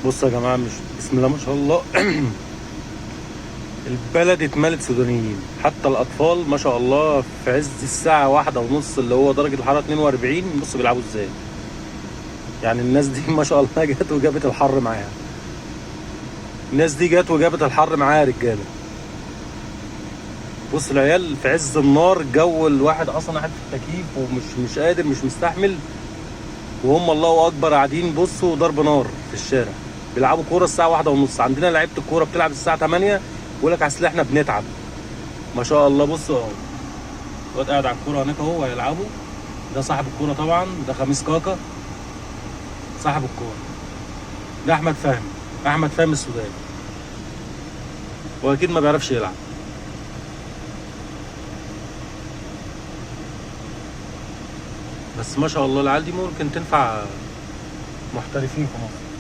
بصوا يا جماعه، مش بسم الله ما شاء الله. البلد اتملت سودانيين، حتى الاطفال ما شاء الله في عز الساعه 1:30 اللي هو درجه الحراره 42. بصوا بيلعبوا ازاي. يعني الناس دي ما شاء الله جت وجابت الحر معاها. الناس دي جت وجابت الحر معاها يا رجاله. بص العيال في عز النار، الجو الواحد اصلا قاعد في التكييف ومش قادر، مش مستحمل، وهم الله اكبر قاعدين بصوا ضرب نار في الشارع بيلعبوا كوره الساعه 1:30. عندنا لعيبه الكوره بتلعب الساعه 8، بيقول لك اصل احنا بنتعب. ما شاء الله. بصوا اهو الواد قاعد على الكوره هناك اهو هيلعبوا. ده صاحب الكوره طبعا، ده خميس كاكا صاحب الكوره. ده احمد فهمي السوداني، هو اكيد ما بيعرفش يلعب. بس ما شاء الله العيال دي ممكن تنفع محترفين في مصر.